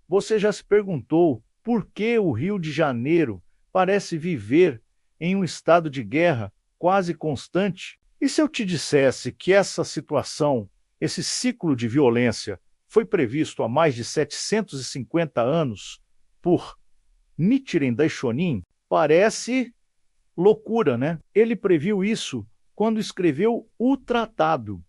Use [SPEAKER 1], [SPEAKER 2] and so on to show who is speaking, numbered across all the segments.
[SPEAKER 1] Você já se perguntou por que o Rio de Janeiro parece viver em um estado de guerra quase constante? E se eu te dissesse que essa situação, esse ciclo de violência, foi previsto há mais de 750 anos por Nichiren Daishonin? Parece loucura, né? Ele previu isso quando escreveu o tratado,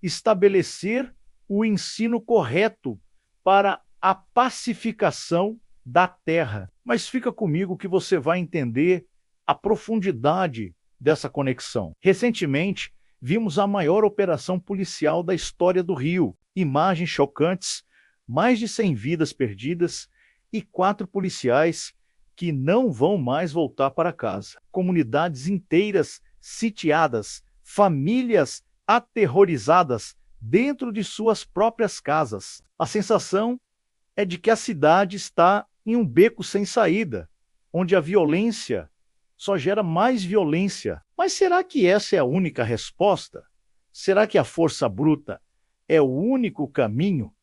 [SPEAKER 1] estabelecer o ensino correto para a pacificação da terra. Mas fica comigo que você vai entender a profundidade dessa conexão. Recentemente, vimos a maior operação policial da história do Rio. Imagens chocantes, mais de 100 vidas perdidas e 4 policiais que não vão mais voltar para casa. Comunidades inteiras sitiadas, famílias aterrorizadas dentro de suas próprias casas. A sensação é de que a cidade está em um beco sem saída, onde a violência só gera mais violência. Mas será que essa é a única resposta? Será que a força bruta é o único caminho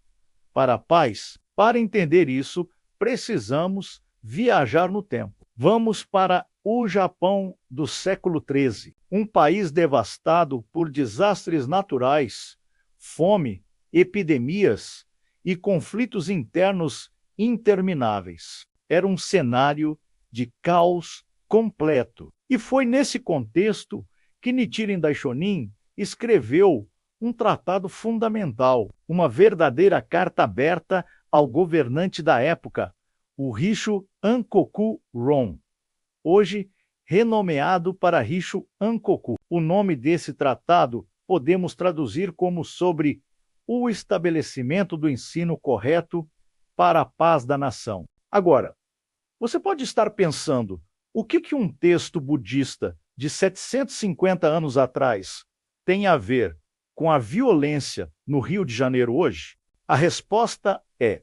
[SPEAKER 1] para a paz? Para entender isso, precisamos viajar no tempo. Vamos para o Japão do século XIII, um país devastado por desastres naturais, fome, epidemias e conflitos internos intermináveis. Era um cenário de caos completo. E foi nesse contexto que Nichiren Daishonin escreveu um tratado fundamental, uma verdadeira carta aberta ao governante da época, o Rissho Ankoku Ron, hoje renomeado para Rissho Ankoku. O nome desse tratado podemos traduzir como sobre o estabelecimento do ensino correto para a paz da nação. Agora, você pode estar pensando, o que um texto budista de 750 anos atrás tem a ver com a violência no Rio de Janeiro hoje? A resposta é: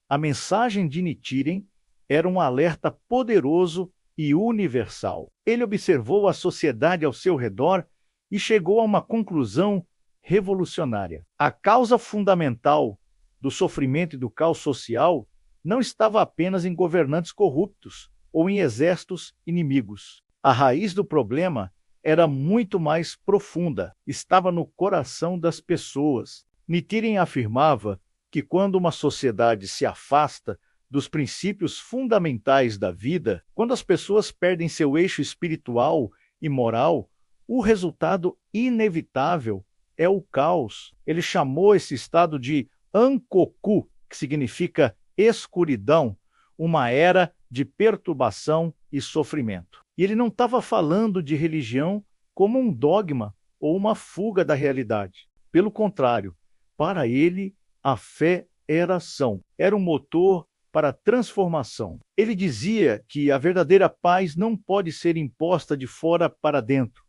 [SPEAKER 1] a mensagem de Nichiren era um alerta poderoso e universal. Ele observou a sociedade ao seu redor e chegou a uma conclusão revolucionária. A causa fundamental do sofrimento e do caos social não estava apenas em governantes corruptos ou em exércitos inimigos. A raiz do problema era muito mais profunda, estava no coração das pessoas. Nichiren afirmava que quando uma sociedade se afasta dos princípios fundamentais da vida, quando as pessoas perdem seu eixo espiritual e moral, o resultado inevitável é o caos. Ele chamou esse estado de Ankoku, que significa escuridão, uma era de perturbação e sofrimento. E ele não estava falando de religião como um dogma ou uma fuga da realidade. Pelo contrário, para ele, a fé era ação, era um motor para a transformação. Ele dizia que a verdadeira paz não pode ser imposta de fora para dentro,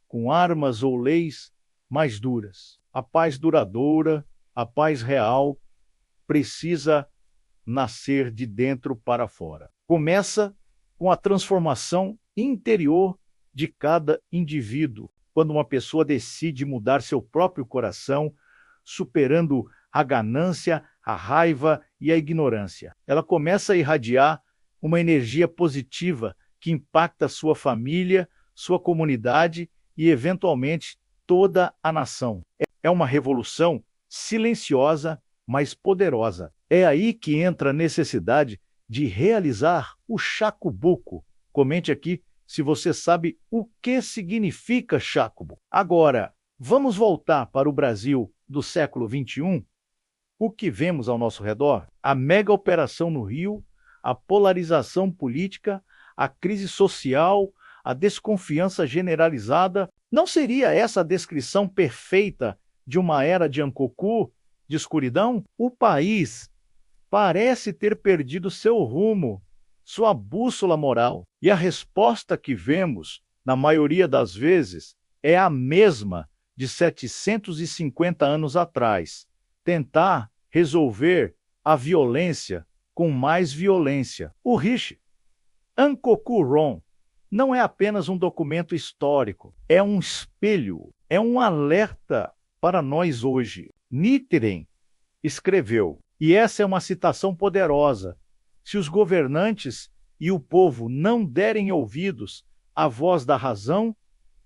[SPEAKER 1] com armas ou leis mais duras. A paz duradoura, a paz real, precisa nascer de dentro para fora. Começa com a transformação interior de cada indivíduo, quando uma pessoa decide mudar seu próprio coração, superando a ganância, a raiva e a ignorância. Ela começa a irradiar uma energia positiva que impacta sua família, sua comunidade e, eventualmente, toda a nação. É uma revolução silenciosa, mas poderosa. É aí que entra a necessidade de realizar o Shakubuku. Comente aqui se você sabe o que significa Shakubuku. Agora, vamos voltar para o Brasil do século XXI? O que vemos ao nosso redor? A mega operação no Rio, a polarização política, a crise social, a desconfiança generalizada. Não seria essa a descrição perfeita de uma era de Ankoku, de escuridão? O país parece ter perdido seu rumo, sua bússola moral. E a resposta que vemos, na maioria das vezes, é a mesma de 750 anos atrás. Tentar resolver a violência com mais violência. O Rissho Ankoku Ron não é apenas um documento histórico, é um espelho, é um alerta para nós hoje. Nichiren escreveu: E essa é uma citação poderosa. Se os governantes e o povo não derem ouvidos à voz da razão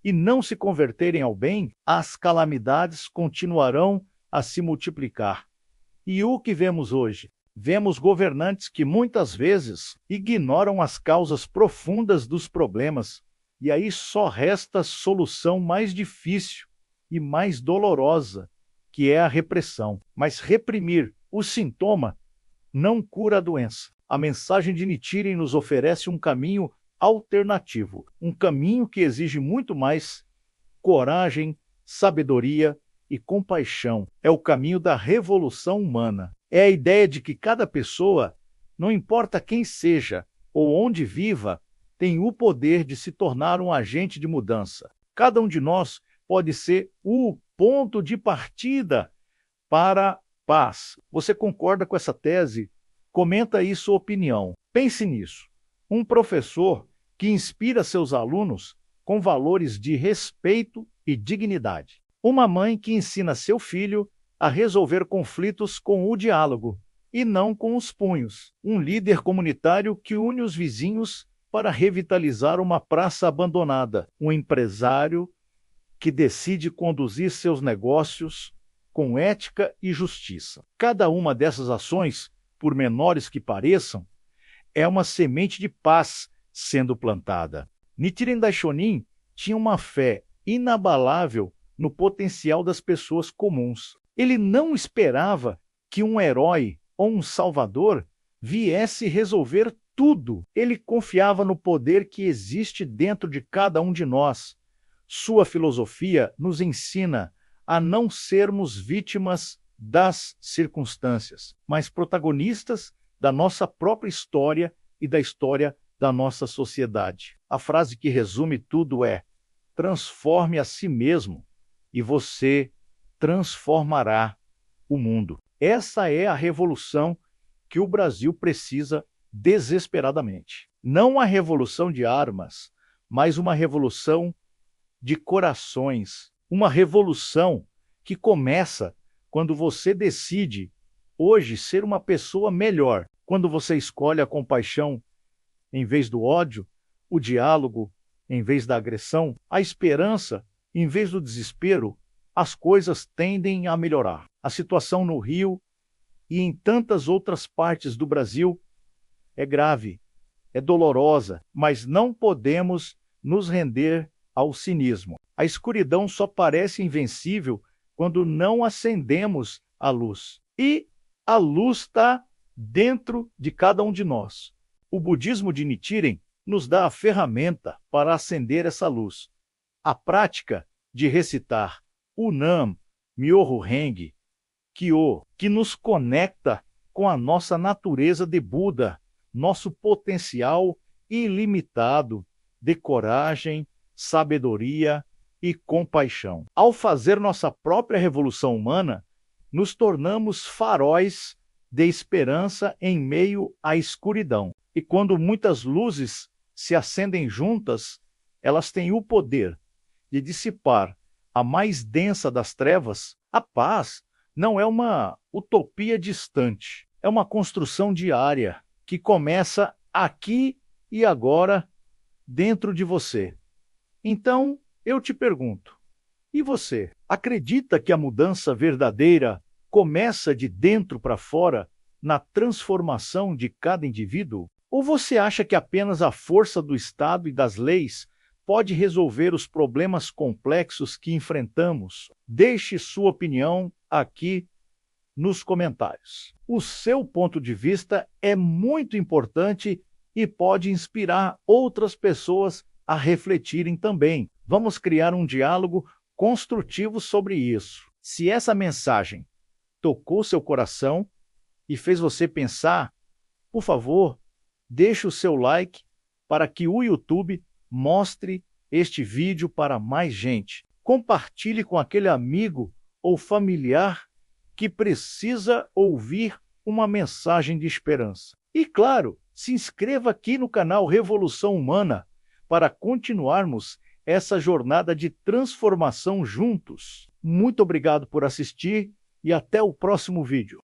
[SPEAKER 1] e não se converterem ao bem, as calamidades continuarão a se multiplicar. E o que vemos hoje? Vemos governantes que muitas vezes ignoram as causas profundas dos problemas, e aí só resta a solução mais difícil e mais dolorosa, que é a repressão. Mas reprimir o sintoma não cura a doença. A mensagem de Nichiren nos oferece um caminho alternativo, um caminho que exige muito mais coragem, sabedoria e compaixão. É o caminho da revolução humana. É a ideia de que cada pessoa, não importa quem seja ou onde viva, tem o poder de se tornar um agente de mudança. Cada um de nós pode ser o ponto de partida para a paz. Você concorda com essa tese? Comenta aí sua opinião. Pense nisso. Um professor que inspira seus alunos com valores de respeito e dignidade. Uma mãe que ensina seu filho a resolver conflitos com o diálogo e não com os punhos. Um líder comunitário que une os vizinhos para revitalizar uma praça abandonada. Um empresário que decide conduzir seus negócios com ética e justiça. Cada uma dessas ações, por menores que pareçam, é uma semente de paz sendo plantada. Nichiren Daishonin tinha uma fé inabalável no potencial das pessoas comuns. Ele não esperava que um herói ou um salvador viesse resolver tudo. Ele confiava no poder que existe dentro de cada um de nós. Sua filosofia nos ensina a não sermos vítimas das circunstâncias, mas protagonistas da nossa própria história e da história da nossa sociedade. A frase que resume tudo é: transforme a si mesmo e você transformará o mundo. Essa é a revolução que o Brasil precisa desesperadamente. Não a revolução de armas, mas uma revolução de corações. Uma revolução que começa quando você decide hoje ser uma pessoa melhor, quando você escolhe a compaixão em vez do ódio, o diálogo em vez da agressão, a esperança em vez do desespero. As coisas tendem a melhorar. A situação no Rio e em tantas outras partes do Brasil é grave, é dolorosa, mas não podemos nos render ao cinismo. A escuridão só parece invencível quando não acendemos a luz. E a luz está dentro de cada um de nós. O budismo de Nichiren nos dá a ferramenta para acender essa luz. A prática de recitar o Nam Myoho Renge Kyo, que nos conecta com a nossa natureza de Buda, nosso potencial ilimitado de coragem, sabedoria e compaixão. Ao fazer nossa própria revolução humana, nos tornamos faróis de esperança em meio à escuridão. E quando muitas luzes se acendem juntas, elas têm o poder de dissipar a mais densa das trevas. A paz não é uma utopia distante, é uma construção diária que começa aqui e agora dentro de você. Então, eu te pergunto, e você? Acredita que a mudança verdadeira começa de dentro para fora, na transformação de cada indivíduo? Ou você acha que apenas a força do Estado e das leis pode resolver os problemas complexos que enfrentamos? Deixe sua opinião aqui nos comentários. O seu ponto de vista é muito importante e pode inspirar outras pessoas a refletirem também. Vamos criar um diálogo construtivo sobre isso. Se essa mensagem tocou seu coração e fez você pensar, por favor, deixe o seu like para que o YouTube mostre este vídeo para mais gente. Compartilhe com aquele amigo ou familiar que precisa ouvir uma mensagem de esperança. E claro, se inscreva aqui no canal Revolução Humana para continuarmos essa jornada de transformação juntos. Muito obrigado por assistir e até o próximo vídeo.